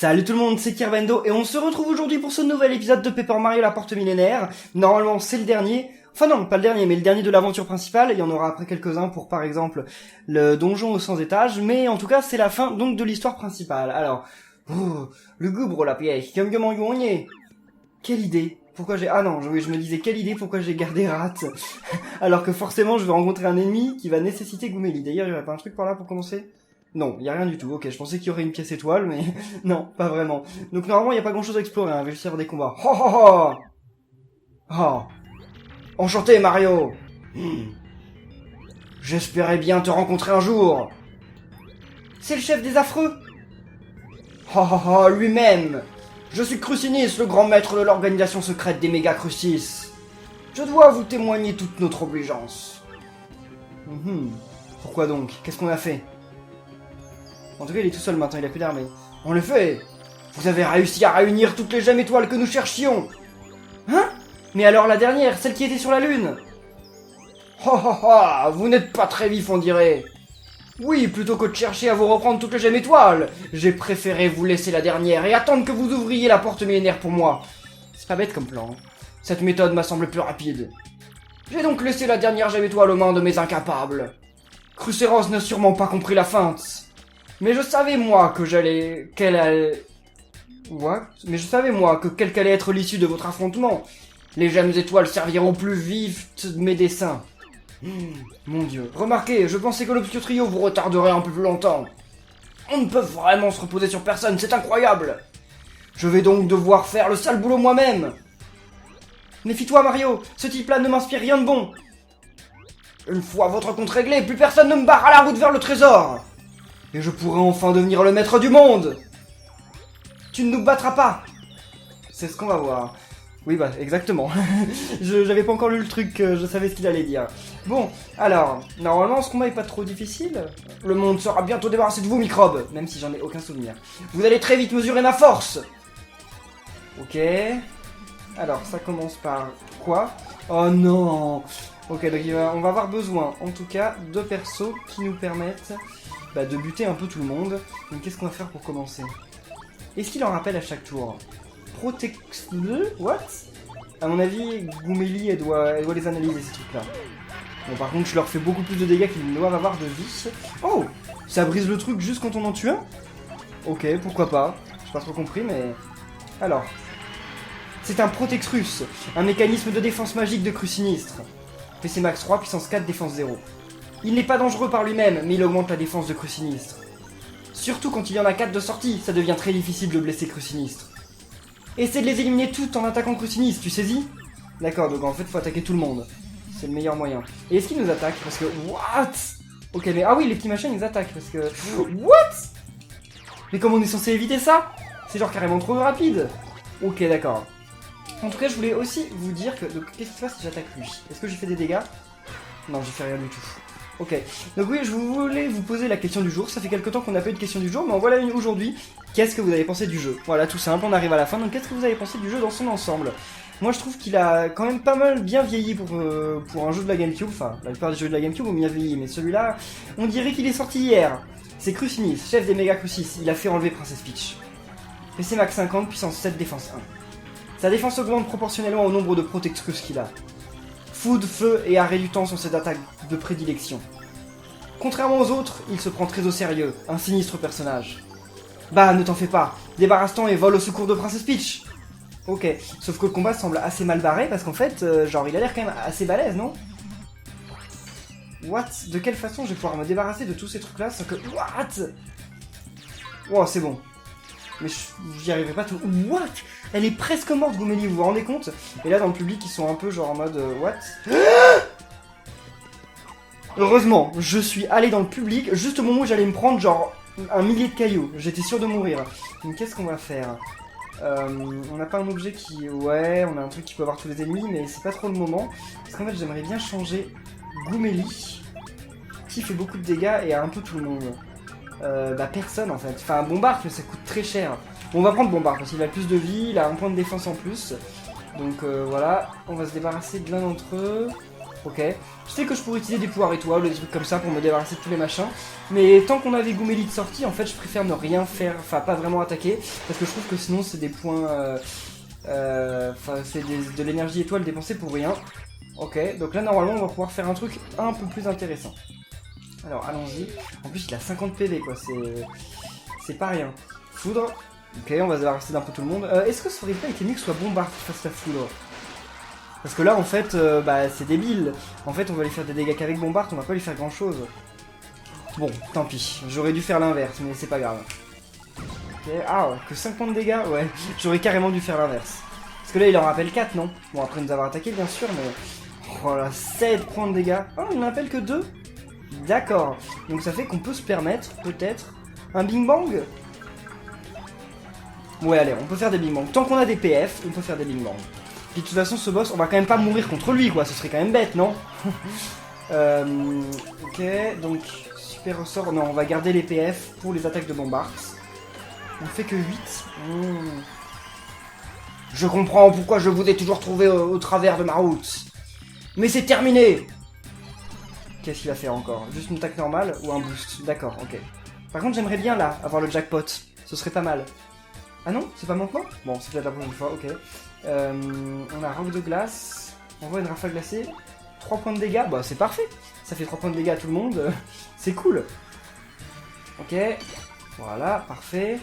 Salut tout le monde, c'est Kirbendo et on se retrouve aujourd'hui pour ce nouvel épisode de Paper Mario la porte millénaire. Normalement c'est le dernier, enfin non pas le dernier mais le dernier de l'aventure principale, il y en aura après quelques-uns pour par exemple le donjon aux 100 étages, mais en tout cas c'est la fin donc de l'histoire principale. Alors, le goubro la pièce, comme quelle idée. Pourquoi j'ai... Ah non, oui, je me disais, quelle idée, pourquoi j'ai gardé Rat alors que forcément je vais rencontrer un ennemi qui va nécessiter Goomélie. D'ailleurs, il y aurait pas un truc par là pour commencer? Non, il y a rien du tout. Ok, je pensais qu'il y aurait une pièce étoile, mais non, pas vraiment. Donc normalement, il y a pas grand-chose à explorer, hein. Je vais juste avoir des combats. Oh oh oh oh. Enchanté, Mario. J'espérais bien te rencontrer un jour. C'est le chef des affreux. Oh oh oh, lui-même. Je suis Crucinis, le grand maître de l'organisation secrète des méga Crucis. Je dois vous témoigner toute notre obligeance. Pourquoi donc? Qu'est-ce qu'on a fait? En tout cas, il est tout seul maintenant, il a plus d'armée. En effet, vous avez réussi à réunir toutes les gemmes étoiles que nous cherchions. Hein? Mais alors la dernière, celle qui était sur la lune? Oh oh oh, vous n'êtes pas très vif on dirait. Oui, plutôt que de chercher à vous reprendre toutes les gemmes étoiles, j'ai préféré vous laisser la dernière et attendre que vous ouvriez la porte millénaire pour moi. C'est pas bête comme plan. Cette méthode m'a semblé plus rapide. J'ai donc laissé la dernière gemme étoile aux mains de mes incapables. Crucéros n'a sûrement pas compris la feinte. Mais je savais moi que quelle allait être l'issue de votre affrontement. Les gemmes étoiles serviront plus vif de mes dessins. Mon dieu. Remarquez, je pensais que l'obscur trio vous retarderait un peu plus longtemps. On ne peut vraiment se reposer sur personne, c'est incroyable. Je vais donc devoir faire le sale boulot moi-même. Méfie-toi Mario, ce type-là ne m'inspire rien de bon. Une fois votre compte réglé, plus personne ne me barre la route vers le trésor. Et je pourrai enfin devenir le maître du monde. Tu ne nous battras pas. C'est ce qu'on va voir. Oui bah exactement. J'avais pas encore lu le truc, je savais ce qu'il allait dire. Bon, alors, normalement ce combat est pas trop difficile. Le monde sera bientôt débarrassé de vous microbes, même si j'en ai aucun souvenir. Vous allez très vite mesurer ma force. Ok. Alors ça commence par quoi? Oh non. Ok, donc on va avoir besoin en tout cas de persos qui nous permettent de buter un peu tout le monde. Donc qu'est-ce qu'on va faire pour commencer? Est-ce qu'il en rappelle à chaque tour? What? À mon avis, Goomélie, elle doit les analyser ces trucs-là. Bon, par contre, je leur fais beaucoup plus de dégâts qu'ils ne doivent avoir de vie. Oh! Ça brise le truc juste quand on en tue un? Ok, pourquoi pas. J'ai pas trop compris, mais... Alors... C'est un Protexrus, un mécanisme de défense magique de Crucinistre. PC Max 3, puissance 4, défense 0. Il n'est pas dangereux par lui-même, mais il augmente la défense de Crucinistre. Surtout quand il y en a 4 de sortie, ça devient très difficile de blesser Crucinistre. Essaie de les éliminer toutes en attaquant Crucinistre, tu saisis? D'accord, donc en fait faut attaquer tout le monde. C'est le meilleur moyen. Et est-ce qu'ils nous attaquent? Parce que... What? Ok, mais... Ah oui, les petits machins ils attaquent, parce que... What? Mais comment on est censé éviter ça? C'est genre carrément trop rapide. Ok, d'accord. En tout cas, je voulais aussi vous dire que... Donc, qu'est-ce qui se passe si j'attaque lui? Est-ce que j'ai fait des dégâts? Non, j'ai fait rien du tout. Ok. Donc oui, je voulais vous poser la question du jour. Ça fait quelques temps qu'on n'a pas eu de question du jour, mais en voilà une aujourd'hui. Qu'est-ce que vous avez pensé du jeu? Voilà, tout simple, on arrive à la fin. Donc qu'est-ce que vous avez pensé du jeu dans son ensemble? Moi, je trouve qu'il a quand même pas mal bien vieilli pour un jeu de la GameCube. Enfin, la plupart des jeux de la GameCube ont bien vieilli, mais celui-là, on dirait qu'il est sorti hier. C'est Crucinis, chef des méga Crucis. Il a fait enlever Princess Peach. PC Max 50, puissance 7, défense 1. Sa défense augmente proportionnellement au nombre de Protexrus qu'il a. Food, feu et arrêt du temps sont ses attaques de prédilection. Contrairement aux autres, il se prend très au sérieux, un sinistre personnage. Bah, ne t'en fais pas, débarrasse-t'en et vole au secours de Princess Peach. Ok, sauf que le combat semble assez mal barré parce qu'en fait, genre il a l'air quand même assez balèze, non? What? De quelle façon je vais pouvoir me débarrasser de tous ces trucs-là sans que... What? Wow, c'est bon. Mais j'y arriverai pas tout. What? Elle est presque morte, Goomélie, vous vous rendez compte? Et là, dans le public, ils sont un peu genre en mode... what? Heureusement, je suis allé dans le public juste au moment où j'allais me prendre genre un millier de cailloux. J'étais sûr de mourir. Donc qu'est-ce qu'on va faire? On n'a pas un objet qui... Ouais, on a un truc qui peut avoir tous les ennemis, mais c'est pas trop le moment. Parce qu'en fait, j'aimerais bien changer Goomélie, qui fait beaucoup de dégâts et a un peu tout le monde. Personne en fait. Enfin, Bombard, mais ça coûte très cher. Bon, on va prendre Bombard parce qu'il a plus de vie, il a un point de défense en plus. Donc voilà, on va se débarrasser de l'un d'entre eux. Ok. Je sais que je pourrais utiliser des pouvoirs étoiles ou des trucs comme ça pour me débarrasser de tous les machins. Mais tant qu'on avait Goomélie de sortie, en fait, je préfère ne rien faire, enfin pas vraiment attaquer. Parce que je trouve que sinon c'est des points... Enfin, c'est de l'énergie étoile dépensée pour rien. Ok, donc là normalement on va pouvoir faire un truc un peu plus intéressant. Alors allons-y. En plus il a 50 PV quoi, c'est pas rien. Foudre. Ok, on va se débarrasser d'un peu tout le monde. Est-ce que ça aurait pas été mieux que ce soit Bombard qui fasse la foudre? Parce que là en fait, bah c'est débile. En fait on va lui faire des dégâts qu'avec Bombard, on va pas lui faire grand chose. Bon, tant pis. J'aurais dû faire l'inverse, mais c'est pas grave. Ok, ah, que 5 points de dégâts? Ouais, j'aurais carrément dû faire l'inverse. Parce que là il en rappelle 4, non? Bon après nous avoir attaqué bien sûr, mais... Voilà, 7 points de dégâts. Oh, il n'en appelle que 2. D'accord. Donc ça fait qu'on peut se permettre, peut-être, un Bing Bang. Ouais, allez, on peut faire des Bing Bang. Tant qu'on a des PF, on peut faire des Bing Bang. Puis de toute façon, ce boss, on va quand même pas mourir contre lui, quoi. Ce serait quand même bête, non? Ok, donc, super ressort. Non, on va garder les PF pour les attaques de Bombard. On fait que 8. Je comprends pourquoi je vous ai toujours trouvé au travers de ma route. Mais c'est terminé! Qu'est-ce qu'il va faire encore? Juste une attaque normale ou un boost? D'accord, ok. Par contre, j'aimerais bien là avoir le jackpot. Ce serait pas mal. Ah non? C'est pas maintenant? Bon, c'est peut-être la prochaine fois, ok. On a roc de glace. On voit une rafale glacée. 3 points de dégâts, bah c'est parfait. Ça fait 3 points de dégâts à tout le monde. C'est cool. Ok. Voilà, parfait.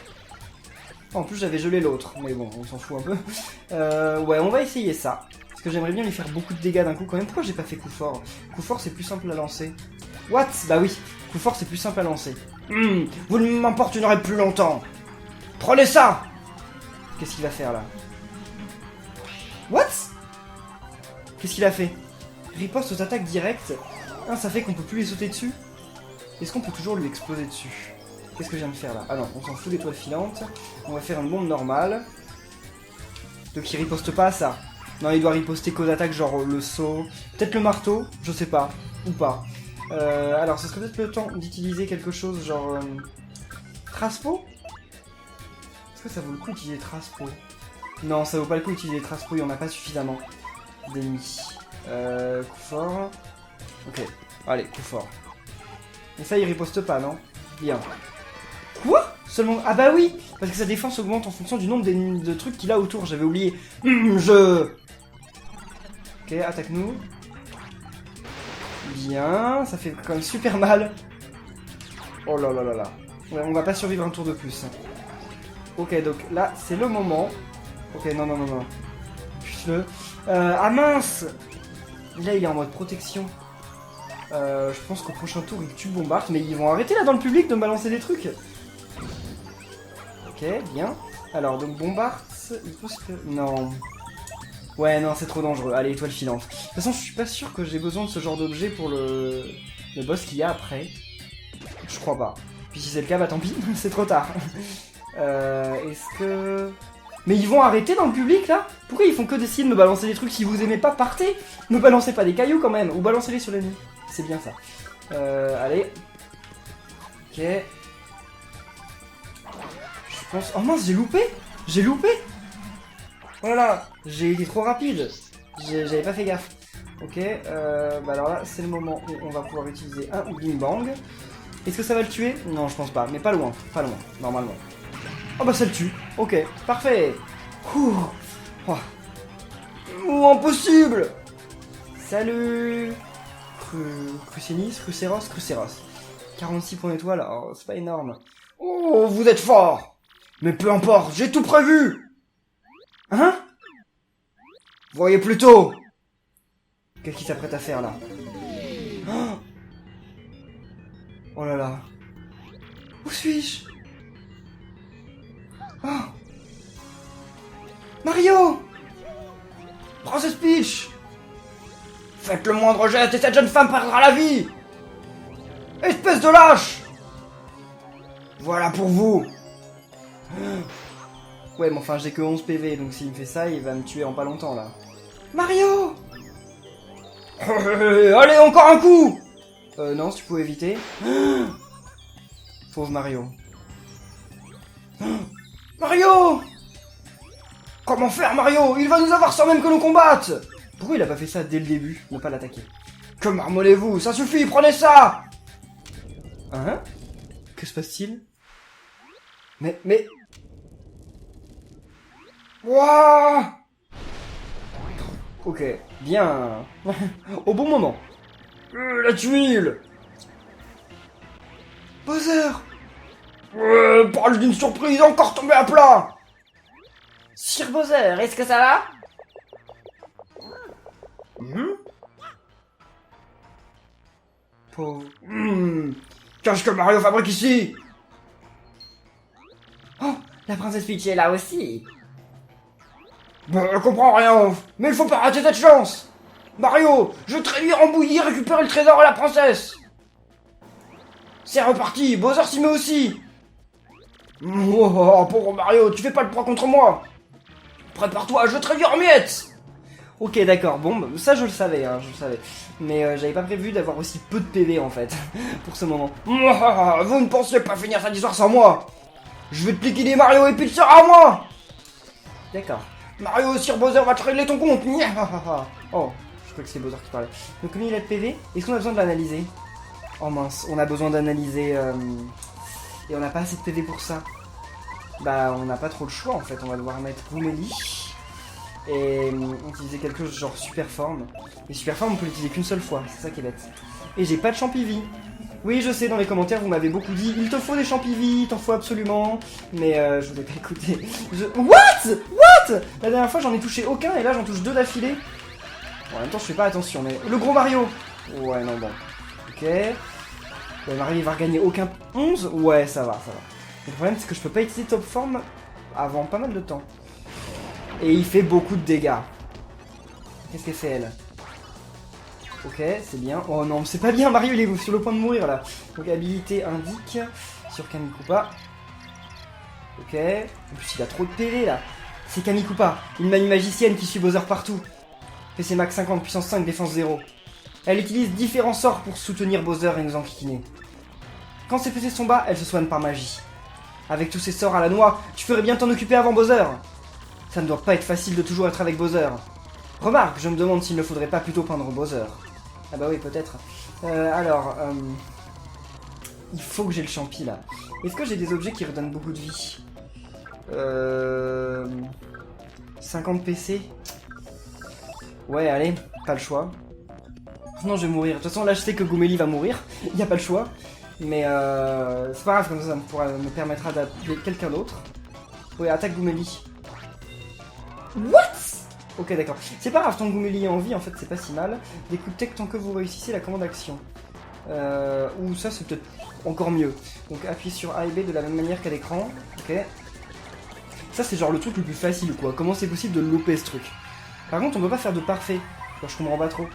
En plus, j'avais gelé l'autre. Mais bon, on s'en fout un peu. Ouais, on va essayer ça. Parce que j'aimerais bien lui faire beaucoup de dégâts d'un coup quand même. Pourquoi j'ai pas fait coup fort? Coup fort c'est plus simple à lancer. What? Bah oui, coup fort c'est plus simple à lancer. Vous ne m'emportunerez plus longtemps. Prenez ça. Qu'est-ce qu'il va faire là? What? Qu'est-ce qu'il a fait? Riposte aux attaques directes. Ah, ça fait qu'on peut plus les sauter dessus. Est-ce qu'on peut toujours lui exploser dessus? Qu'est-ce que je viens de faire là? Ah non, on s'en fout d'étoile filante. On va faire une bombe normale. Donc il riposte pas à ça. Non, il doit riposter qu'aux attaques, genre le saut, peut-être le marteau, je sais pas, ou pas. Alors, ce serait peut-être le temps d'utiliser quelque chose genre... Traspo? Est-ce que ça vaut le coup d'utiliser Traspo? Non, ça vaut pas le coup d'utiliser Traspo, il y en a pas suffisamment d'ennemis. Coup fort... Ok, allez, coup fort. Et ça, il riposte pas, non? Bien. Quoi? Seulement... Ah bah oui! Parce que sa défense augmente en fonction du nombre de trucs qu'il a autour, j'avais oublié. Ok, attaque-nous. Bien, ça fait quand même super mal. Oh là là là là. Ouais, on va pas survivre un tour de plus. Ok, donc là, c'est le moment. Ok, non, non, non, non. Puce-le. Ah mince! Là, il est en mode protection. Je pense qu'au prochain tour, il tue Bombard. Mais ils vont arrêter là dans le public de me balancer des trucs. Ok, bien. Alors, donc Bombard, il faut se faire... Non. Ouais, non, c'est trop dangereux. Allez, étoile filante. De toute façon, je suis pas sûr que j'ai besoin de ce genre d'objet pour le boss qu'il y a après. Je crois pas. Puis si c'est le cas, bah tant pis, c'est trop tard. Est-ce que... Mais ils vont arrêter dans le public, là? Pourquoi ils font que d'essayer de me balancer des trucs? Si vous aimez pas, partez! Ne balancez pas des cailloux, quand même. Ou balancez-les sur l'ennemi. C'est bien ça. Allez. Ok. Je pense... Oh mince, j'ai loupé! J'ai loupé! Oh là là, j'ai été trop rapide. J'avais pas fait gaffe. Ok, bah alors là, c'est le moment où on va pouvoir utiliser un Bing Bang. Est-ce que ça va le tuer? Non, je pense pas, mais pas loin, normalement. Oh bah ça le tue. Ok, parfait. Ouh. Oh. Oh, impossible. Salut. Crucéros. 46 points d'étoile, oh, c'est pas énorme. Oh, vous êtes fort. Mais peu importe, j'ai tout prévu. Hein? Voyez plutôt. Qu'est-ce qu'il s'apprête à faire là? Oh là là. Où suis-je? Oh. Mario! Prends ce speech! Faites le moindre geste et cette jeune femme perdra la vie! Espèce de lâche! Voilà pour vous! Ouais, mais enfin, j'ai que 11 PV, donc s'il me fait ça, il va me tuer en pas longtemps, là. Mario! Allez, encore un coup! Non, si tu pouvais éviter. Pauvre Mario. Mario! Comment faire, Mario? Il va nous avoir sans même que l'on combatte! Pourquoi il a pas fait ça dès le début? Ne pas l'attaquer. Que marmonnez-vous? Ça suffit, prenez ça! Hein? Que se passe-t-il? Mais... Wouah! Ok, bien. Au bon moment. La tuile! Bowser! Parle d'une surprise encore tombée à plat! Sir Bowser, est-ce que ça va? Pauvre. Qu'est-ce que Mario fabrique ici? Oh, la princesse Peach est là aussi. Je comprends rien, mais il faut pas rater cette chance! Mario, je traduis en bouillie, récupérer le trésor à la princesse! C'est reparti, Bowser s'y met aussi! Oh, pauvre Mario, tu fais pas le poids contre moi! Prépare-toi, je traduis en miettes! Ok, d'accord, bon, bah, ça je le savais, hein, je le savais. Mais j'avais pas prévu d'avoir aussi peu de PV en fait, pour ce moment. Vous ne pensiez pas finir cette histoire sans moi! Je vais te liquider Mario et puis tu seras à moi! D'accord. Mario, Sir Bowser va te régler ton compte! Oh, je crois que c'est Bowser qui parlait. Donc combien il a de PV? Est-ce qu'on a besoin de l'analyser? Oh mince, on a besoin d'analyser... Et on n'a pas assez de PV pour ça. Bah on n'a pas trop le choix en fait, on va devoir mettre Goomelli. Et utiliser quelque chose genre super forme. Et super forme on peut l'utiliser qu'une seule fois, c'est ça qui est bête. Et j'ai pas de champivi. Oui je sais, dans les commentaires vous m'avez beaucoup dit il te faut des champivi, il t'en faut absolument. Mais je vous ai pas écouté. What? La dernière fois j'en ai touché aucun et là j'en touche 2 d'affilée. Bon, en même temps je fais pas attention mais... Le gros Mario. Ouais non bon. Ok. Mario il va regagner aucun 11. Ouais ça va. Le problème c'est que je peux pas utiliser top forme avant pas mal de temps. Et il fait beaucoup de dégâts. Qu'est-ce qu'elle fait elle? Ok, c'est bien. Oh non, c'est pas bien, Mario il est sur le point de mourir là. Donc habilité indique sur Kamikupa. Ok. En plus il a trop de PV là. C'est Kamikupa, une mamie magicienne qui suit Bowser partout. PC max 50, puissance 5, défense 0. Elle utilise différents sorts pour soutenir Bowser et nous enquiquiner. Quand ses PC sont bas, elle se soigne par magie. Avec tous ces sorts à la noix, tu ferais bien t'en occuper avant Bowser. Ça ne doit pas être facile de toujours être avec Bowser. Remarque, je me demande s'il ne faudrait pas plutôt peindre Bowser. Ah bah oui, peut-être. Il faut que j'ai le champi là. Est-ce que j'ai des objets qui redonnent beaucoup de vie? 50 PC. Ouais, allez, pas le choix. Non, je vais mourir. De toute façon, là, je sais que Goomelli va mourir. Il n'y a pas le choix. Mais c'est pas grave, comme ça me permettra d'appeler quelqu'un d'autre. Ouais, attaque Goomelli. What? Ok, d'accord. C'est pas grave, tant que Goomelli est en vie, en fait, c'est pas si mal. Des coups de tech tant que vous réussissez la commande action. Ou ça, c'est peut-être encore mieux. Donc, appuyez sur A et B de la même manière qu'à l'écran. Ok. Ça, c'est genre le truc le plus facile, quoi. Comment c'est possible de louper ce truc? Par contre, on peut pas faire de parfait. Alors, je comprends pas trop.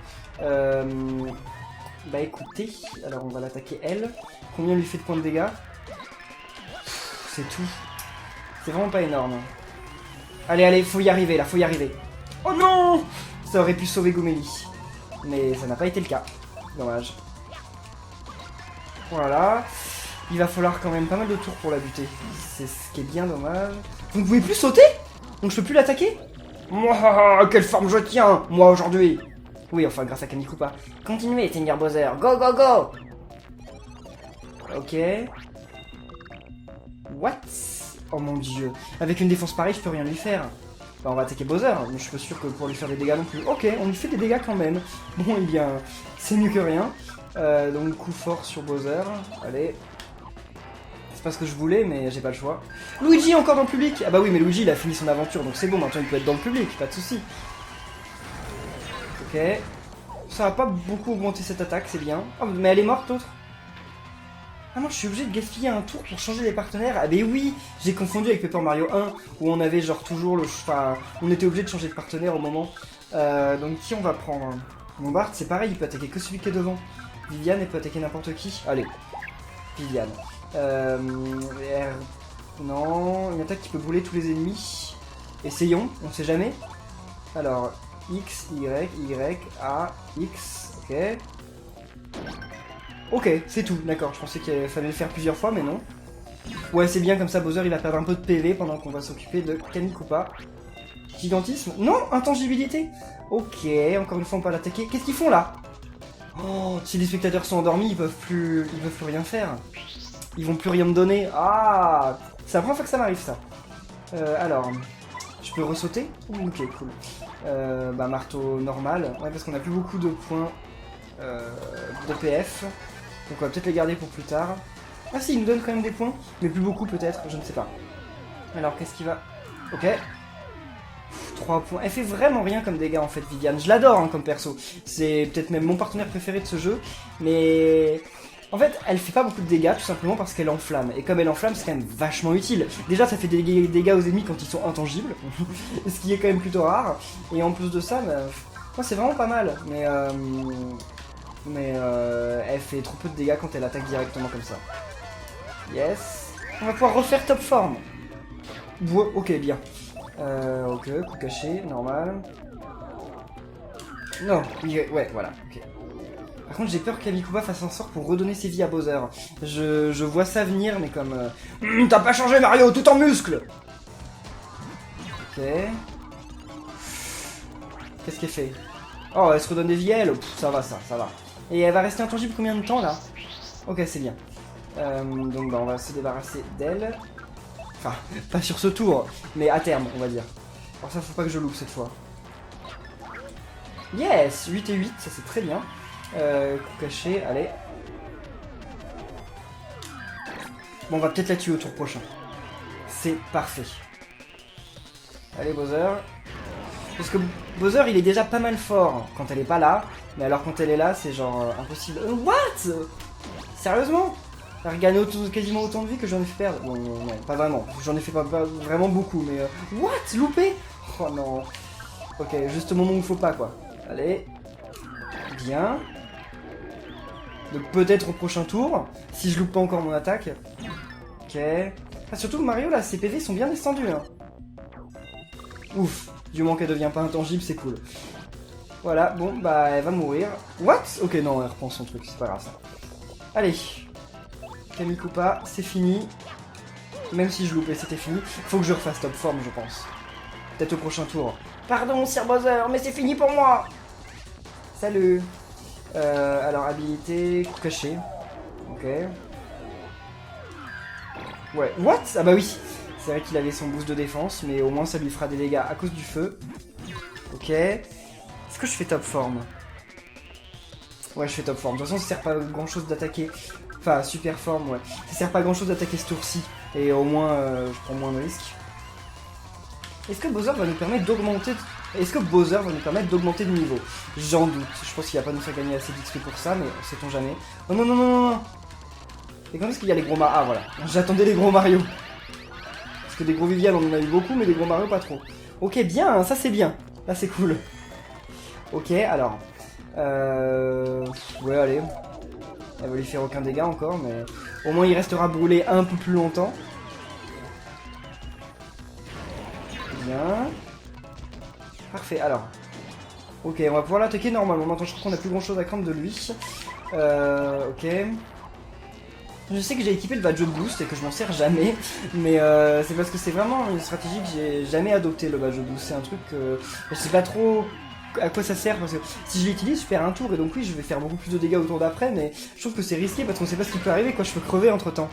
Bah écoutez, alors on va l'attaquer elle. Combien lui fait de points de dégâts? C'est tout. C'est vraiment pas énorme. Allez, faut y arriver là, faut y arriver. Oh non! Ça aurait pu sauver Goomelli. Mais ça n'a pas été le cas. Dommage. Voilà. Il va falloir quand même pas mal de tours pour la buter. C'est ce qui est bien dommage. Vous ne pouvez plus sauter? Donc je peux plus l'attaquer? Mouah, quelle forme je tiens, moi aujourd'hui. Oui, enfin grâce à Kamikupa. Continuez, Seigneur Bowser. Go, go, go! Ok. What? Oh mon dieu. Avec une défense pareille, je peux rien lui faire. Bah on va attaquer Bowser, mais je suis pas sûr que pour lui faire des dégâts non plus. Ok, on lui fait des dégâts quand même. Bon, eh bien, c'est mieux que rien. Donc coup fort sur Bowser. Allez. C'est pas ce que je voulais, mais j'ai pas le choix. Luigi encore dans le public. Ah bah oui, mais Luigi il a fini son aventure, donc c'est bon, maintenant il peut être dans le public, pas de soucis. Ok. Ça va pas beaucoup augmenter cette attaque, c'est bien. Oh, mais elle est morte l'autre. Ah non, je suis obligé de gaspiller un tour pour changer les partenaires. Ah mais oui, j'ai confondu avec Paper Mario 1, où on avait genre toujours le... Enfin, on était obligé de changer de partenaire au moment. Donc qui on va prendre? Mon Bart, c'est pareil, il peut attaquer que celui qui est devant. Viviane, elle peut attaquer n'importe qui. Allez, Viviane. Non, une attaque qui peut brûler tous les ennemis. Essayons, on sait jamais. Alors, X, Y, A, X, ok. Ok, c'est tout, d'accord, je pensais qu'il fallait le faire plusieurs fois, mais non. Ouais, c'est bien, comme ça Bowser il va perdre un peu de PV pendant qu'on va s'occuper de Kamikupa. Gigantisme? Non, intangibilité. Ok, encore une fois on peut l'attaquer. Qu'est-ce qu'ils font là? Oh, si les spectateurs sont endormis, ils peuvent plus rien faire. Ils vont plus rien me donner. Ah, c'est la première fois que ça m'arrive ça. Alors, je peux ressauter? Ok, cool. Bah marteau normal. Ouais, parce qu'on a plus beaucoup de points de PF. Donc on va peut-être les garder pour plus tard. Ah si, il nous donne quand même des points, mais plus beaucoup peut-être, je ne sais pas. Alors qu'est-ce qui va... Ok. 3 points. Elle fait vraiment rien comme dégâts en fait, Viviane. Je l'adore hein, comme perso. C'est peut-être même mon partenaire préféré de ce jeu. Mais en fait, elle fait pas beaucoup de dégâts tout simplement parce qu'elle enflamme. Et comme elle enflamme, c'est quand même vachement utile. Déjà, ça fait des dégâts aux ennemis quand ils sont intangibles. Ce qui est quand même plutôt rare. Et en plus de ça, bah, moi c'est vraiment pas mal. Mais elle fait trop peu de dégâts quand elle attaque directement comme ça. Yes. On va pouvoir refaire top forme. Ok, bien. Ok, coup caché, normal. Non, ouais, voilà, ok. Par contre, j'ai peur qu'Amikuba fasse un sort pour redonner ses vies à Bowser. Je vois ça venir, mais comme... T'as pas changé, Mario, tout en muscle. Ok. Qu'est-ce qu'elle fait? Oh, elle se redonne des vies, elle. Pff, ça va, ça va. Et elle va rester intangible combien de temps, là? Ok, c'est bien. Donc, bah, on va se débarrasser d'elle. Enfin, pas sur ce tour, mais à terme, on va dire. Alors ça, faut pas que je loupe cette fois. Yes, 8 et 8, ça c'est très bien. Coup caché, allez. Bon, on va peut-être la tuer au tour prochain. C'est parfait. Allez, Bowser. Parce que Bowser, il est déjà pas mal fort quand elle est pas là. Mais alors quand elle est là, c'est genre impossible. What? Sérieusement? Elle regagne quasiment autant de vie que j'en ai fait perdre. Bon, non, pas vraiment. J'en ai fait pas vraiment beaucoup, mais... What? Loupé? Oh non. Ok, juste au moment où il faut pas, quoi. Allez. Bien. Donc peut-être au prochain tour, si je loupe pas encore mon attaque. Ok. Ah, surtout que Mario, là, ses PV sont bien descendus, hein. Ouf. Du moment qu'elle devient pas intangible, c'est cool. Voilà, bon, bah, elle va mourir. What? Ok, non, elle reprend son truc, c'est pas grave, ça. Allez. Kamikupa, c'est fini. Même si je loupais, c'était fini. Faut que je refasse top forme, je pense. Peut-être au prochain tour. Pardon, Sir Bowser, mais c'est fini pour moi. Salut. Alors, habilité, coup caché. Ok. Ouais, what? Ah bah oui. C'est vrai qu'il avait son boost de défense, mais au moins ça lui fera des dégâts à cause du feu. Ok. Est-ce que je fais top forme? Ouais, je fais top forme. De toute façon, ça sert pas à grand chose d'attaquer. Enfin, super forme, ouais. Ça sert pas à grand chose d'attaquer ce tour-ci. Et au moins, je prends moins de risques. Est-ce que Bowser va nous permettre d'augmenter... Est-ce que Bowser va nous permettre d'augmenter de niveau? J'en doute. Je pense qu'il va pas nous faire gagner assez d'XP pour ça, mais sait-on jamais. Oh non, non, non, non, non. Et quand est-ce qu'il y a les gros Mario? Ah, voilà. J'attendais les gros Mario. Parce que des gros Vivian, on en a eu beaucoup, mais des gros Mario, pas trop. Ok, bien, ça c'est bien. Là, c'est cool. Ok, alors... Ouais, allez. Elle va lui faire aucun dégât encore, mais... Au moins, il restera brûlé un peu plus longtemps. Bien. Parfait, alors. Ok, on va pouvoir l'attaquer normalement. Maintenant, je crois qu'on a plus grand chose à craindre de lui. Ok. Je sais que j'ai équipé le badge boost et que je m'en sers jamais, mais c'est parce que c'est vraiment une stratégie que j'ai jamais adoptée, le badge boost. C'est un truc que je sais pas trop à quoi ça sert, parce que si je l'utilise, je perds un tour, et donc oui, je vais faire beaucoup plus de dégâts au tour d'après, mais je trouve que c'est risqué parce qu'on sait pas ce qui peut arriver, quoi. Je peux crever entre temps.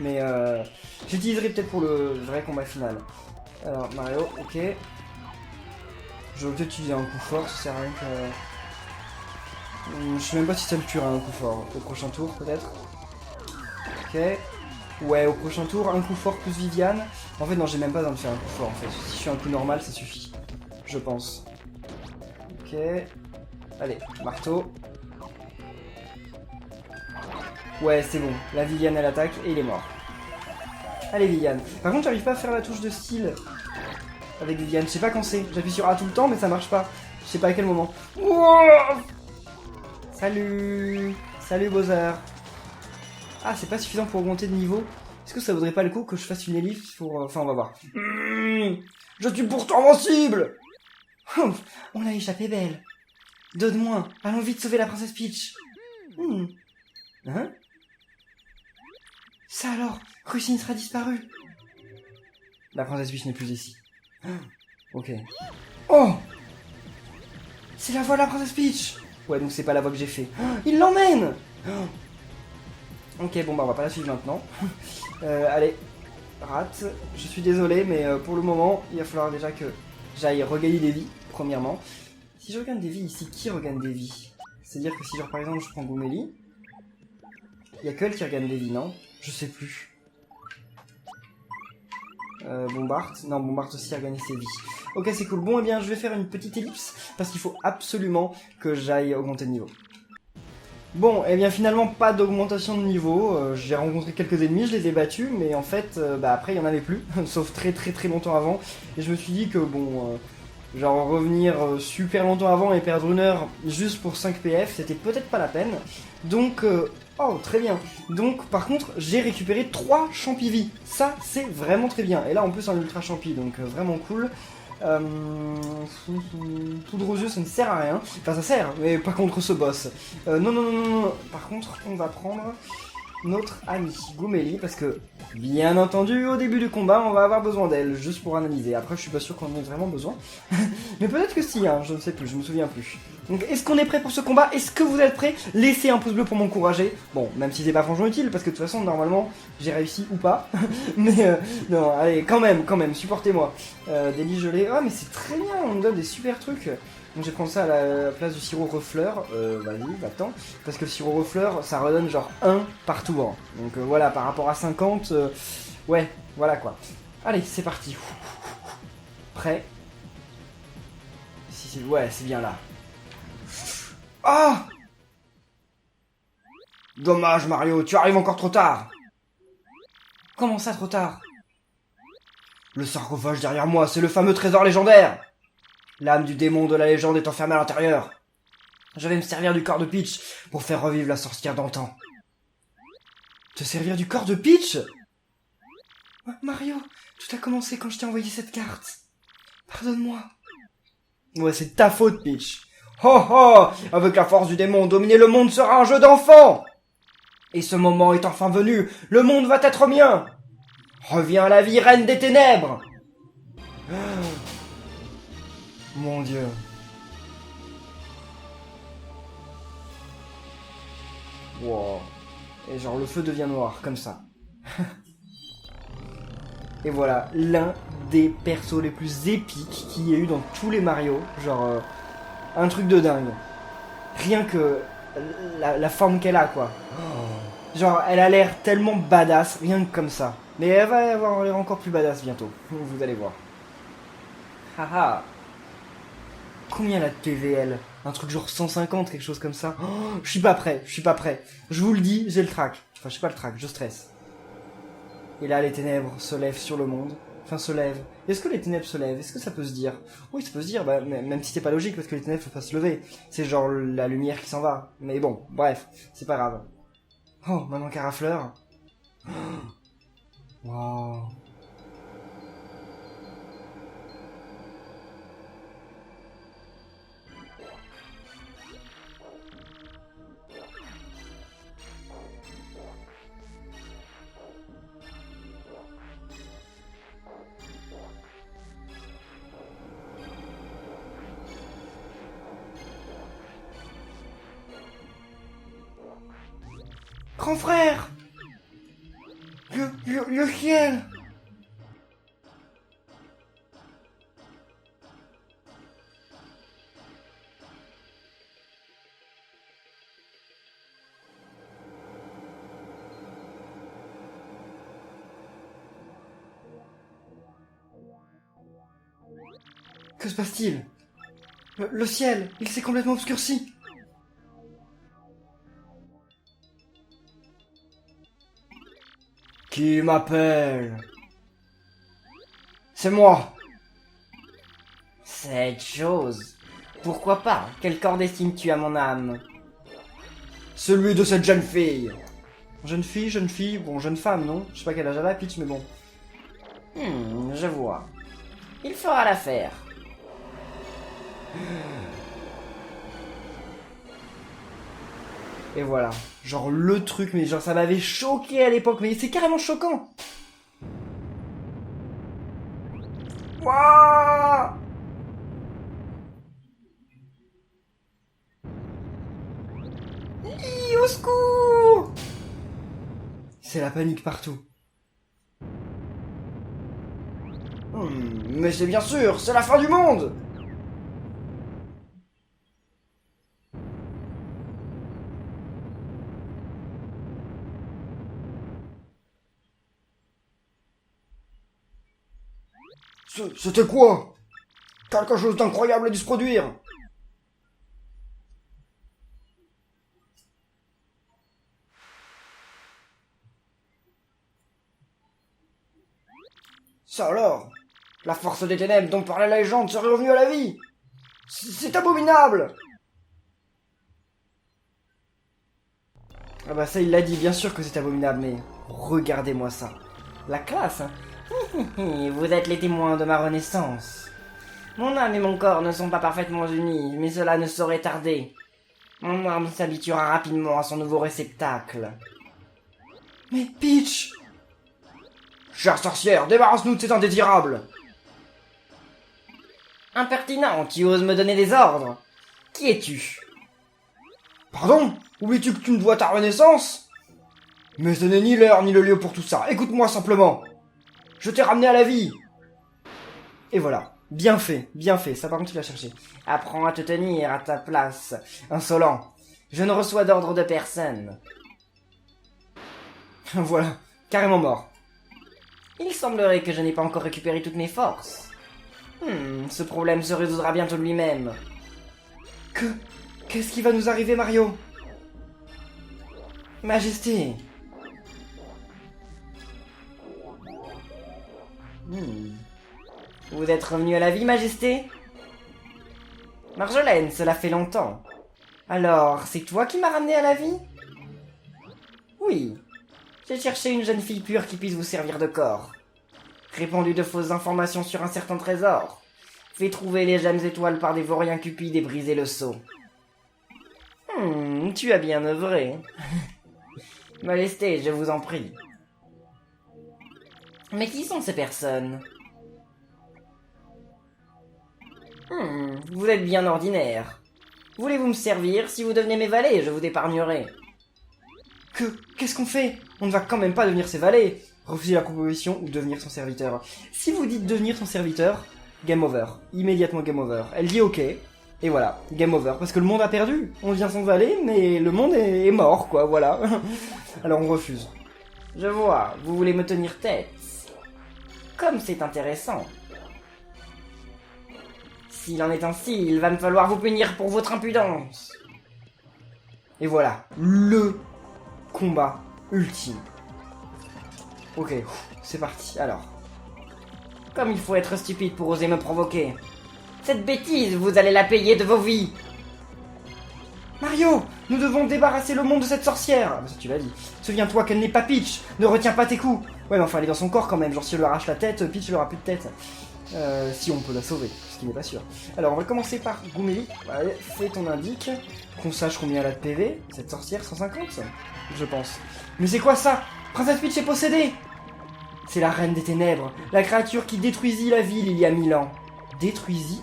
Mais j'utiliserai peut-être pour le vrai combat final. Alors, Mario, ok. Je vais peut-être utiliser un coup fort, ça sert à rien que... Je sais même pas si ça me tuera un coup fort. Au prochain tour, peut-être. Ok. Ouais, au prochain tour, un coup fort plus Viviane. En fait, non, j'ai même pas besoin de faire un coup fort, en fait. Si je fais un coup normal, ça suffit. Je pense. Ok. Allez, marteau. Ouais, c'est bon. La Viviane, elle attaque et il est mort. Allez, Viviane. Par contre, j'arrive pas à faire la touche de style avec Viviane. Je sais pas quand c'est. J'appuie sur A tout le temps, mais ça marche pas. Je sais pas à quel moment. Wow. Salut. Salut, Bowser. Ah, c'est pas suffisant pour augmenter de niveau. Est-ce que ça vaudrait pas le coup que je fasse une ellipse pour... Enfin, on va voir. Je suis pourtant invincible. On a échappé belle. Donne-moi. Allons vite sauver la princesse Peach. Hein? Ça alors, Rusine sera disparue. La princesse Peach n'est plus ici. Ok. Oh! C'est la voix de la princesse Peach. Ouais, donc c'est pas la voie que j'ai fait. Oh, il l'emmène. Oh. Ok, bon bah on va pas la suivre maintenant. Allez, rate. Je suis désolé, mais pour le moment, il va falloir déjà que j'aille regagner des vies, premièrement. Si je regagne des vies ici, qui regagne des vies? C'est-à-dire que si genre par exemple je prends Goumélie, il y a que elle qui regagne des vies, non? Je sais plus. Bombard. Non, Bombard aussi a gagné ses vies. Ok, c'est cool. Bon, eh bien, je vais faire une petite ellipse, parce qu'il faut absolument que j'aille augmenter de niveau. Bon, eh bien, finalement, pas d'augmentation de niveau. J'ai rencontré quelques ennemis, je les ai battus, mais en fait, après, il y en avait plus, sauf très très très longtemps avant. Et je me suis dit que, bon, genre, revenir super longtemps avant et perdre une heure juste pour 5 PF, c'était peut-être pas la peine. Donc, oh, très bien. Donc, par contre, j'ai récupéré 3 champivis. Ça, c'est vraiment très bien. Et là, en plus, un ultra champi, donc vraiment cool. Tout de roseux, ça ne sert à rien. Enfin, ça sert, mais pas contre ce boss. Non. Par contre, on va prendre notre ami Goumélie, parce que, bien entendu, au début du combat, on va avoir besoin d'elle, juste pour analyser. Après, je suis pas sûr qu'on en ait vraiment besoin. Mais peut-être que si, hein, je ne sais plus, je me souviens plus. Donc, est-ce qu'on est prêt pour ce combat? Est-ce que vous êtes prêts? Laissez un pouce bleu pour m'encourager. Bon, même si c'est pas franchement utile, parce que de toute façon, normalement, j'ai réussi ou pas. Mais, non, allez, quand même, supportez-moi. Des lits gelés. Ah, mais c'est très bien, on me donne des super trucs. Donc je vais prendre ça à la place du sirop refleur. Vas-y, va-t'en. Parce que le sirop refleur, ça redonne genre 1 par tour. Donc voilà, par rapport à 50, ouais, voilà quoi. Allez, c'est parti. Prêt. Si, ouais, c'est bien là. Ah! Dommage Mario, tu arrives encore trop tard. Comment ça trop tard? Le sarcophage derrière moi, c'est le fameux trésor légendaire. L'âme du démon de la légende est enfermée à l'intérieur. Je vais me servir du corps de Peach pour faire revivre la sorcière d'antan. Te servir du corps de Peach? Mario, tout a commencé quand je t'ai envoyé cette carte. Pardonne-moi. Ouais, c'est ta faute, Peach. Ho ho! Avec la force du démon, dominer le monde sera un jeu d'enfant! Et ce moment est enfin venu, le monde va être mien! Reviens à la vie, reine des ténèbres! Mon Dieu. Wow. Et genre le feu devient noir, comme ça. Et voilà, l'un des persos les plus épiques qu'il y ait eu dans tous les Mario. Genre, un truc de dingue. Rien que la forme qu'elle a, quoi. Genre, elle a l'air tellement badass, rien que comme ça. Mais elle va avoir l'air encore plus badass bientôt. Vous allez voir. Haha. Combien la TVL? Un truc genre 150, quelque chose comme ça. Oh, je suis pas prêt. Je vous le dis, j'ai le trac. Enfin, je sais pas le trac, je stresse. Et là, les ténèbres se lèvent sur le monde. Enfin, se lèvent. Est-ce que les ténèbres se lèvent? Est-ce que ça peut se dire? Oui, ça peut se dire, bah, même si c'est pas logique, parce que les ténèbres ne peuvent pas se lever. C'est genre la lumière qui s'en va. Mais bon, bref, c'est pas grave. Oh, maintenant Carafleur. Wow. Grand frère! Le ciel! Que se passe-t-il? Le ciel, il s'est complètement obscurci. Qui m'appelle? C'est moi. Cette chose. Pourquoi pas? Quel corps destines-tu à mon âme? Celui de cette jeune fille. Jeune fille, bon, jeune femme, non? Je sais pas quel âge elle a, Peach, mais bon. Je vois. Il fera l'affaire. Et voilà, genre le truc, mais genre ça m'avait choqué à l'époque, mais c'est carrément choquant. Wouah! Au secours! C'est la panique partout. Mais c'est bien sûr, c'est la fin du monde! C'était quoi? Quelque chose d'incroyable a dû se produire. Ça alors? La force des ténèbres dont parlait la légende serait revenue à la vie? C'est abominable! Ah bah ça il l'a dit, bien sûr que c'est abominable, mais regardez-moi ça. La classe, hein? Vous êtes les témoins de ma renaissance. Mon âme et mon corps ne sont pas parfaitement unis, mais cela ne saurait tarder. Mon âme s'habituera rapidement à son nouveau réceptacle. Mais Peach! Chère sorcière, débarrasse-nous de cet indésirable! Impertinent, tu oses me donner des ordres? Qui es-tu? Pardon? Oublies-tu que tu me dois ta renaissance? Mais ce n'est ni l'heure ni le lieu pour tout ça. Écoute-moi simplement. Je t'ai ramené à la vie. Et voilà. Bien fait, ça par contre tu l'as cherché. Apprends à te tenir à ta place, insolent. Je ne reçois d'ordre de personne. Voilà, carrément mort. Il semblerait que je n'ai pas encore récupéré toutes mes forces. Ce problème se résoudra bientôt de lui-même. Qu'est-ce qui va nous arriver, Mario? Majesté. Vous êtes revenu à la vie, Majesté? Marjolaine, cela fait longtemps. Alors, c'est toi qui m'as ramené à la vie? Oui. J'ai cherché une jeune fille pure qui puisse vous servir de corps. Répandu de fausses informations sur un certain trésor. Fait trouver les gemmes étoiles par des vauriens cupides et briser le sceau. Tu as bien œuvré. Majesté, je vous en prie. Mais qui sont ces personnes? Vous êtes bien ordinaire. Voulez-vous me servir? Si vous devenez mes valets, je vous épargnerai. Qu'est-ce qu'on fait? On ne va quand même pas devenir ses valets. Refuser la proposition ou devenir son serviteur. Si vous dites devenir son serviteur, game over. Immédiatement game over. Elle dit ok. Et voilà, game over. Parce que le monde a perdu. On devient son valet, mais le monde est mort, quoi, voilà. Alors on refuse. Je vois, vous voulez me tenir tête. Comme c'est intéressant. S'il en est ainsi, il va me falloir vous punir pour votre impudence. Et voilà, le combat ultime. Ok, c'est parti, alors. Comme il faut être stupide pour oser me provoquer. Cette bêtise, vous allez la payer de vos vies. Mario, nous devons débarrasser le monde de cette sorcière. Ça tu l'as dit. Souviens-toi qu'elle n'est pas Peach, ne retiens pas tes coups. Ouais mais enfin elle est dans son corps quand même, genre si elle lui arrache la tête, Peach elle aura plus de tête. Si on peut la sauver, ce qui n'est pas sûr. Alors on va commencer par Goumélie. Allez, fais ton indique. Qu'on sache combien elle a de PV. Cette sorcière, 150 je pense. Mais c'est quoi ça? Princesse Peach est possédée. C'est la reine des ténèbres, la créature qui détruisit la ville il y a 1000 ans. Détruisit?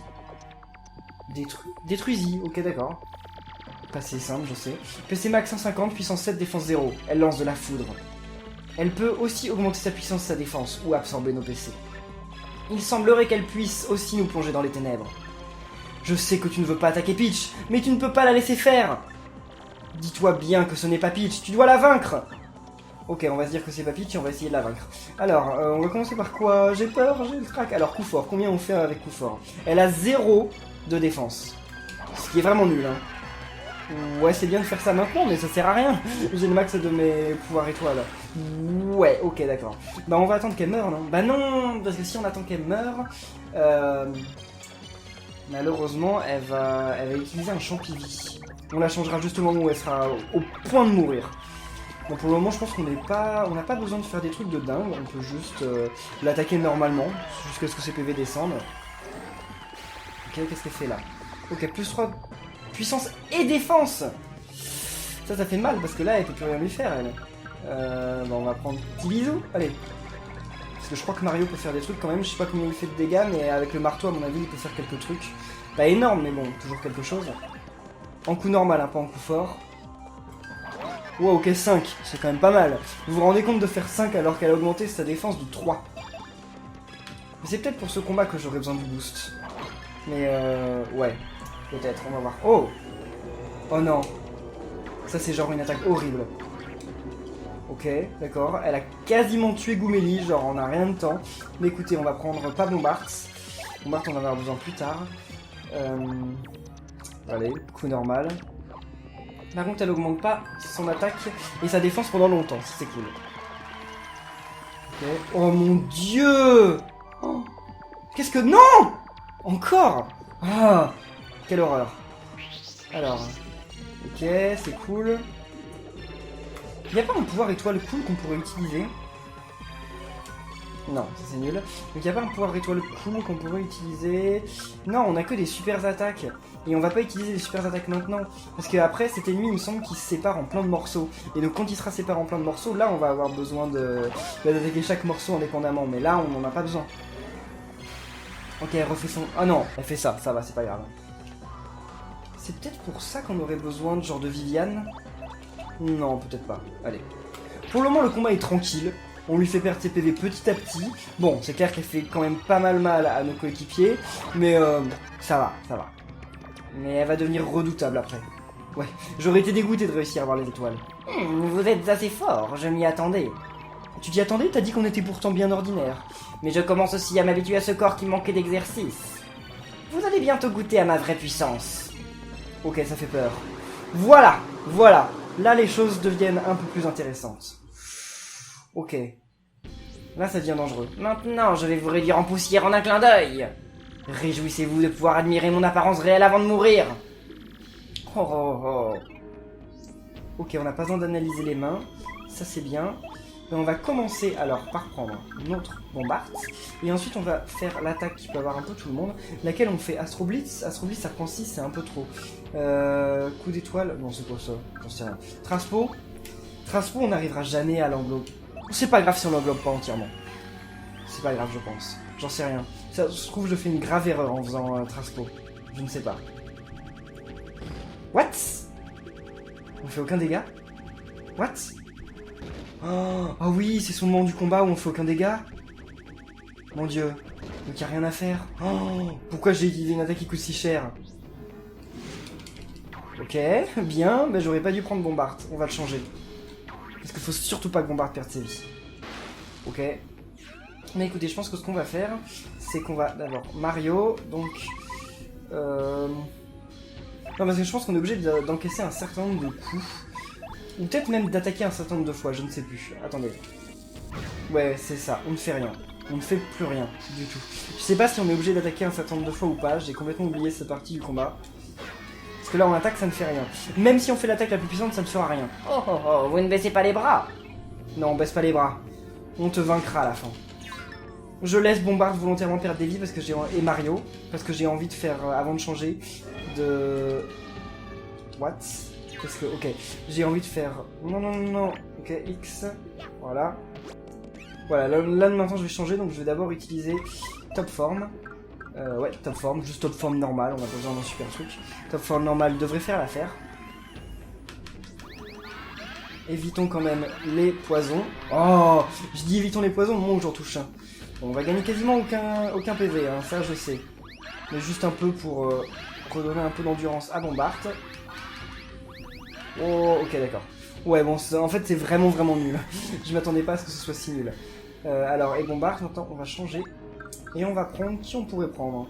Détruisit, ok d'accord. Pas assez simple, je sais. PC max 150, puissance 7, défense 0. Elle lance de la foudre. Elle peut aussi augmenter sa puissance et sa défense, ou absorber nos PC. Il semblerait qu'elle puisse aussi nous plonger dans les ténèbres. Je sais que tu ne veux pas attaquer Peach, mais tu ne peux pas la laisser faire. Dis-toi bien que ce n'est pas Peach, tu dois la vaincre. Ok, on va se dire que c'est pas Peach et on va essayer de la vaincre. Alors, on va commencer par quoi? J'ai peur, j'ai le trac. Alors, coup fort, combien on fait avec coup fort? Elle a 0 de défense. Ce qui est vraiment nul, hein. Ouais, c'est bien de faire ça maintenant, mais ça sert à rien. J'ai le max de mes pouvoirs étoiles. Ouais, ok, d'accord. Bah, on va attendre qu'elle meure, non? Bah non, parce que si on attend qu'elle meure... malheureusement, elle va utiliser un champi-vie. On la changera juste au moment où elle sera au point de mourir. Bon, pour le moment, je pense qu'on n'a pas besoin de faire des trucs de dingue. On peut juste l'attaquer normalement, jusqu'à ce que ses PV descendent. Ok, qu'est-ce qu'elle fait là? Ok, plus 3 puissance et défense. Ça fait mal, parce que là, elle peut plus rien lui faire, elle. Bon, on va prendre petit bisou. Allez. Parce que je crois que Mario peut faire des trucs quand même. Je sais pas combien il fait de dégâts, mais avec le marteau, à mon avis, il peut faire quelques trucs. Pas énorme, mais bon, toujours quelque chose. En coup normal, hein, pas en coup fort. Wow, ok, 5. C'est quand même pas mal. Vous vous rendez compte de faire 5 alors qu'elle a augmenté sa défense de 3. Mais c'est peut-être pour ce combat que j'aurais besoin du boost. Mais ouais. Peut-être, on va voir. Oh! Oh non. Ça c'est genre une attaque horrible. Ok, d'accord. Elle a quasiment tué Goumeli, genre on a rien de temps. Mais écoutez, on va prendre pas Bombard. Bombard on va en avoir besoin plus tard. Allez, coup normal. Par contre, elle augmente pas son attaque et sa défense pendant longtemps, ça c'est cool. Ok. Oh mon dieu! Oh. Qu'est-ce que... Non! Encore! Ah! Quelle horreur. Alors... Ok, c'est cool. Il n'y a pas un pouvoir étoile cool qu'on pourrait utiliser? Non, ça c'est nul. Donc il n'y a pas un pouvoir étoile cool qu'on pourrait utiliser. Non, on a que des super attaques. Et on va pas utiliser les super attaques maintenant. Parce qu'après, cet ennemi, il me semble qu'il se sépare en plein de morceaux. Et donc quand il sera séparé en plein de morceaux, là on va avoir besoin d'attaquer chaque morceau indépendamment. Mais là, on n'en a pas besoin. Ok, elle refait son... Ah non, elle fait ça, va, c'est pas grave. C'est peut-être pour ça qu'on aurait besoin de genre de Viviane. Non, peut-être pas. Allez. Pour le moment, le combat est tranquille. On lui fait perdre ses PV petit à petit. Bon, c'est clair qu'elle fait quand même pas mal à nos coéquipiers. Mais ça va. Mais elle va devenir redoutable après. Ouais, j'aurais été dégoûté de réussir à avoir les étoiles. Vous êtes assez fort, je m'y attendais. Tu t'y attendais? T'as dit qu'on était pourtant bien ordinaire. Mais je commence aussi à m'habituer à ce corps qui manquait d'exercice. Vous allez bientôt goûter à ma vraie puissance. Ok, ça fait peur. Voilà. Là, les choses deviennent un peu plus intéressantes. Ok. Là, ça devient dangereux. Maintenant, je vais vous réduire en poussière en un clin d'œil. Réjouissez-vous de pouvoir admirer mon apparence réelle avant de mourir. Oh. Ok, on n'a pas besoin d'analyser les mains. Ça, c'est bien. Et on va commencer alors par prendre notre Bombard. Et ensuite, on va faire l'attaque qui peut avoir un peu tout le monde. Laquelle on fait Astro Blitz. Astro Blitz, ça prend 6, c'est un peu trop. Coup d'étoile. Non, c'est quoi ça? J'en sais rien. Transpo, on n'arrivera jamais à l'englobe. C'est pas grave si on l'englobe pas entièrement. C'est pas grave, je pense. J'en sais rien. Ça se trouve, je fais une grave erreur en faisant Transpo. Je ne sais pas. What? On fait aucun dégât? What? Oh oui, c'est son moment du combat où on fait aucun dégât. Mon dieu. Donc y a rien à faire. Oh, pourquoi j'ai utilisé une attaque qui coûte si cher? Ok, bien, mais j'aurais pas dû prendre Bombard. On va le changer. Parce qu'il faut surtout pas que Bombard perde ses vies. Ok. Mais écoutez, je pense que ce qu'on va faire, c'est qu'on va d'abord Mario, donc... Non, parce que je pense qu'on est obligé d'encaisser un certain nombre de coups. Ou peut-être même d'attaquer un certain nombre de fois, je ne sais plus. Attendez. Ouais, c'est ça, on ne fait rien. On ne fait plus rien, du tout. Je sais pas si on est obligé d'attaquer un certain nombre de fois ou pas, j'ai complètement oublié cette partie du combat. Parce que là, on attaque, ça ne fait rien. Même si on fait l'attaque la plus puissante, ça ne fera rien. Oh, vous ne baissez pas les bras. Non, on baisse pas les bras. On te vaincra à la fin. Je laisse Bombard volontairement perdre des vies parce que et Mario, parce que j'ai envie de faire, avant de changer, de... What? Parce que, ok, j'ai envie de faire... Non, ok, X, voilà. Voilà, là maintenant je vais changer, donc je vais d'abord utiliser Top Form. Ouais, Top Form, juste Top Form normal, on a pas besoin d'un super truc. Top Form normal devrait faire l'affaire. Évitons quand même les poisons. Oh, je dis évitons les poisons au moment où j'en touche un. Bon, on va gagner quasiment aucun PV, hein, ça je sais. Mais juste un peu pour redonner un peu d'endurance à Bombard. Oh, ok, d'accord. Ouais, bon, en fait, c'est vraiment nul. Je m'attendais pas à ce que ce soit si nul. Alors, et Bombard, maintenant, on va changer. Et on va prendre... Qui on pourrait prendre?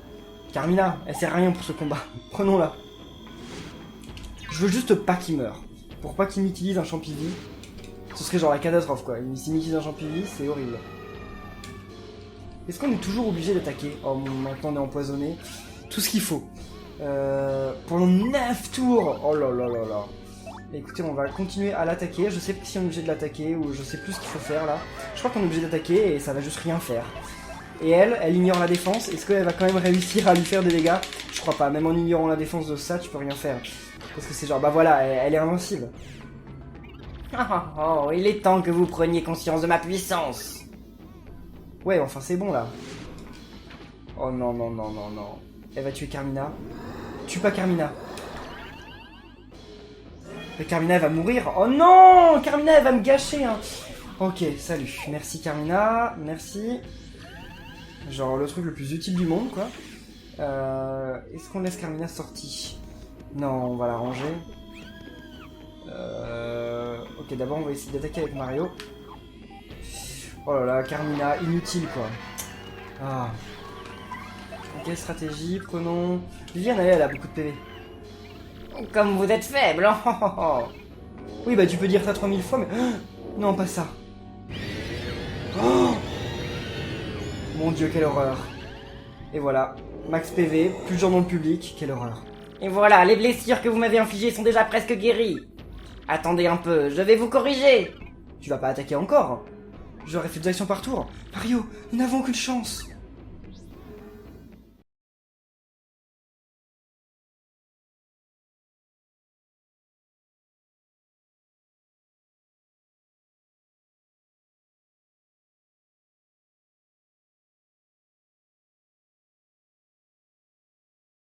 Carmina, elle sert à rien pour ce combat. Prenons-la. Je veux juste pas qu'il meure. Pour pas qu'il m'utilise un Champivie. Ce serait genre la catastrophe, quoi. S'il m'utilise un Champivie, c'est horrible. Est-ce qu'on est toujours obligé d'attaquer? Oh, maintenant, on est empoisonné. Tout ce qu'il faut. Pendant 9 tours. Oh là là là là. Écoutez, on va continuer à l'attaquer. Je sais pas si on est obligé de l'attaquer ou je sais plus ce qu'il faut faire là. Je crois qu'on est obligé d'attaquer et ça va juste rien faire. Et elle ignore la défense. Est-ce qu'elle va quand même réussir à lui faire des dégâts? Je crois pas. Même en ignorant la défense de ça, tu peux rien faire. Parce que c'est genre, bah voilà, elle est invincible. Oh, il est temps que vous preniez conscience de ma puissance. Ouais, enfin c'est bon là. Oh non. Elle va tuer Carmina. Tue pas Carmina. Mais Carmina, elle va mourir. Oh non, Carmina, elle va me gâcher, hein. Ok, salut. Merci, Carmina. Merci. Genre, le truc le plus utile du monde, quoi. Est-ce qu'on laisse Carmina sortie? Non, on va la ranger. Ok, d'abord, on va essayer d'attaquer avec Mario. Oh là là, Carmina, inutile, quoi. Ah. Ok, stratégie, prenons... Viviane, elle a beaucoup de PV. Comme vous êtes faible, hein. Oui, bah tu peux dire ça 3000 fois, mais... Non, pas ça. Oh mon dieu, quelle horreur. Et voilà, max PV, plus de gens dans le public, quelle horreur. Et voilà, les blessures que vous m'avez infligées sont déjà presque guéries. Attendez un peu, je vais vous corriger. Tu vas pas attaquer encore? J'aurais fait 2 actions par tour. Mario, nous n'avons aucune chance.